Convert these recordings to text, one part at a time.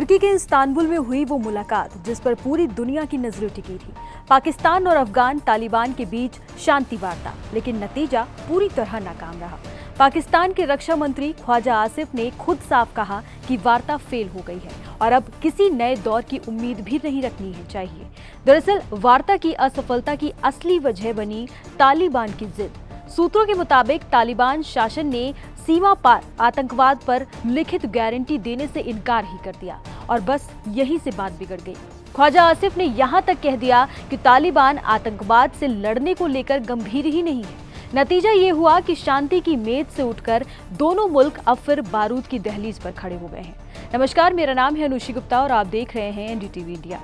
तुर्की के इस्तांबुल में हुई वो मुलाकात जिस पर पूरी दुनिया की नजरें टिकी थी। पाकिस्तान और अफगान तालिबान के बीच शांति वार्ता, लेकिन नतीजा पूरी तरह नाकाम रहा। पाकिस्तान के रक्षा मंत्री ख्वाजा आसिफ ने खुद साफ कहा कि वार्ता फेल हो गई है और अब किसी नए दौर की उम्मीद भी नहीं रखनी है चाहिए। दरअसल वार्ता की असफलता की असली वजह बनी तालिबान की जिद। सूत्रों के मुताबिक तालिबान शासन ने सीमा पार आतंकवाद पर लिखित गारंटी देने से इनकार ही कर दिया और बस यहीं से बात बिगड़ गई। ख्वाजा आसिफ ने यहां तक कह दिया कि तालिबान आतंकवाद से लड़ने को लेकर गंभीर ही नहीं है। नतीजा ये हुआ कि शांति की मेज से उठकर दोनों मुल्क अब फिर बारूद की दहलीज पर खड़े हो गए हैं। नमस्कार, मेरा नाम है अनुषी गुप्ता और आप देख रहे हैं एनडीटीवी इंडिया।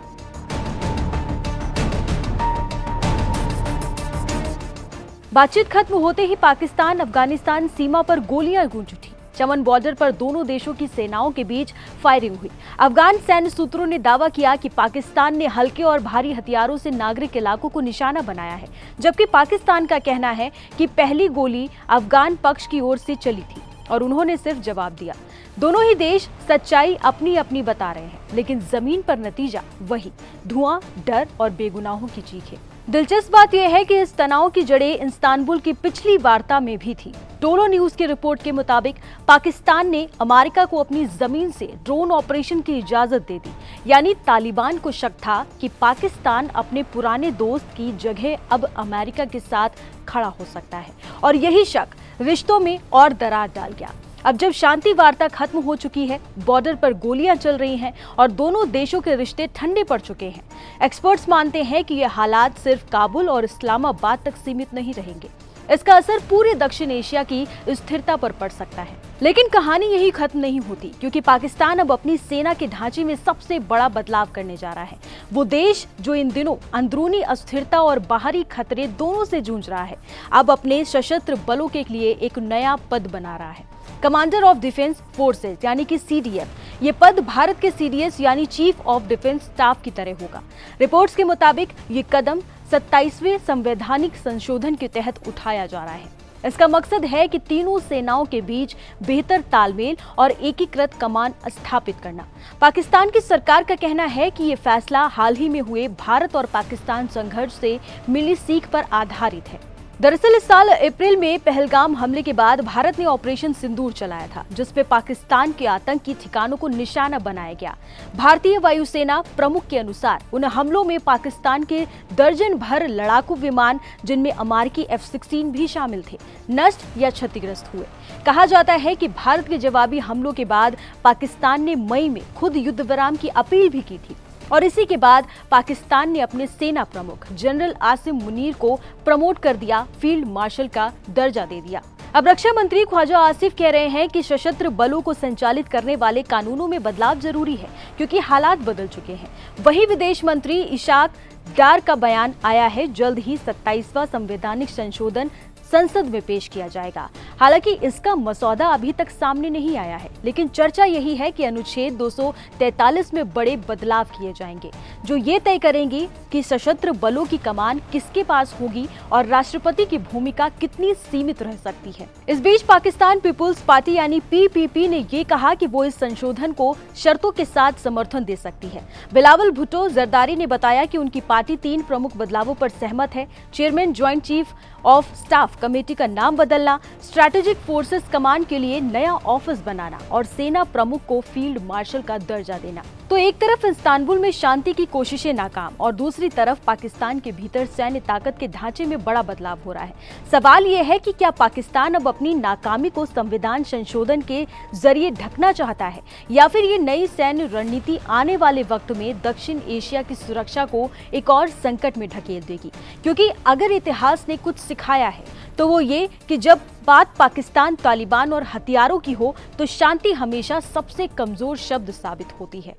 बातचीत खत्म होते ही पाकिस्तान अफगानिस्तान सीमा पर गोलियां गूंज उठी। चमन बॉर्डर पर दोनों देशों की सेनाओं के बीच फायरिंग हुई। अफगान सैन्य सूत्रों ने दावा किया कि पाकिस्तान ने हल्के और भारी हथियारों से नागरिक इलाकों को निशाना बनाया है, जबकि पाकिस्तान का कहना है कि पहली गोली अफगान पक्ष की ओर से चली थी और उन्होंने सिर्फ जवाब दिया। दोनों ही देश सच्चाई अपनी अपनी बता रहे हैं, लेकिन जमीन पर नतीजा वही धुआं, डर और बेगुनाहों की चीखें। दिलचस्प बात यह है कि इस तनाव की जड़ें इस्तांबुल की पिछली वार्ता में भी थी। टोलो न्यूज की रिपोर्ट के मुताबिक पाकिस्तान ने अमेरिका को अपनी जमीन से ड्रोन ऑपरेशन की इजाजत दे दी, यानी तालिबान को शक था कि पाकिस्तान अपने पुराने दोस्त की जगह अब अमेरिका के साथ खड़ा हो सकता है और यही शक रिश्तों में और दरार डाल गया। अब जब शांति वार्ता खत्म हो चुकी है, बॉर्डर पर गोलियां चल रही हैं और दोनों देशों के रिश्ते ठंडे पड़ चुके हैं, एक्सपर्ट्स मानते हैं कि ये हालात सिर्फ काबुल और इस्लामाबाद तक सीमित नहीं रहेंगे। इसका असर पूरे दक्षिण एशिया की स्थिरता पर पड़ सकता है। लेकिन कहानी यही खत्म नहीं होती, क्योंकि पाकिस्तान अब अपनी सेना के ढांचे में सबसे बड़ा बदलाव करने जा रहा है। वो देश जो इन दिनों अंदरूनी अस्थिरता और बाहरी खतरे दोनों से जूझ रहा है, अब अपने सशस्त्र बलों के लिए एक नया पद बना रहा है, कमांडर ऑफ डिफेंस फोर्सेज यानी कि सीडीएफ। ये पद भारत के सीडीएस यानी चीफ ऑफ डिफेंस स्टाफ की तरह होगा। रिपोर्ट्स के मुताबिक ये कदम 27वें संवैधानिक संशोधन के तहत उठाया जा रहा है। इसका मकसद है कि तीनों सेनाओं के बीच बेहतर तालमेल और एकीकृत कमान स्थापित करना। पाकिस्तान की सरकार का कहना है कि ये फैसला हाल ही में हुए भारत और पाकिस्तान संघर्ष से मिली सीख पर आधारित है। दरअसल इस साल अप्रैल में पहलगाम हमले के बाद भारत ने ऑपरेशन सिंदूर चलाया था, जिसपे पाकिस्तान के आतंकी ठिकानों को निशाना बनाया गया। भारतीय वायुसेना प्रमुख के अनुसार उन हमलों में पाकिस्तान के दर्जन भर लड़ाकू विमान, जिनमें अमेरिकी F-16 भी शामिल थे, नष्ट या क्षतिग्रस्त हुए। कहा जाता है कि भारत के जवाबी हमलों के बाद पाकिस्तान ने मई में खुद युद्ध विराम की अपील भी की थी और इसी के बाद पाकिस्तान ने अपने सेना प्रमुख जनरल आसिम मुनीर को प्रमोट कर दिया, फील्ड मार्शल का दर्जा दे दिया। अब रक्षा मंत्री ख्वाजा आसिफ कह रहे हैं कि सशस्त्र बलों को संचालित करने वाले कानूनों में बदलाव जरूरी है, क्योंकि हालात बदल चुके हैं। वहीं विदेश मंत्री इशाक डार का बयान आया है, जल्द ही 27वां संवैधानिक संशोधन संसद में पेश किया जाएगा। हालांकि इसका मसौदा अभी तक सामने नहीं आया है, लेकिन चर्चा यही है कि अनुच्छेद 243 में बड़े बदलाव किए जाएंगे, जो ये तय करेंगे कि सशस्त्र बलों की कमान किसके पास होगी और राष्ट्रपति की भूमिका कितनी सीमित रह सकती है। इस बीच पाकिस्तान पीपुल्स पार्टी यानी PPP ने ये कहा कि वो इस संशोधन को शर्तों के साथ समर्थन दे सकती है। बिलावल भुट्टो जरदारी ने बताया कि उनकी पार्टी 3 प्रमुख बदलावों पर सहमत है। Chairman joint chief of staff committee का नाम बदलना, स्ट्रैटेजिक फोर्सेस कमांड के लिए नया ऑफिस बनाना और सेना प्रमुख को फील्ड मार्शल का दर्जा देना। तो एक तरफ इस्तांबुल में शांति की कोशिशें नाकाम और दूसरी तरफ पाकिस्तान के भीतर सैन्य ताकत के ढांचे में बड़ा बदलाव हो रहा है। सवाल यह है कि क्या पाकिस्तान अब अपनी नाकामी को संविधान संशोधन के जरिए ढकना चाहता है, या फिर ये नई सैन्य रणनीति आने वाले वक्त में दक्षिण एशिया की सुरक्षा को एक और संकट में ढकेल देगी। क्योंकि अगर इतिहास ने कुछ सिखाया है तो वो ये कि जब बात पाकिस्तान, तालिबान और हथियारों की हो तो शांति हमेशा सबसे कमजोर शब्द साबित होती है।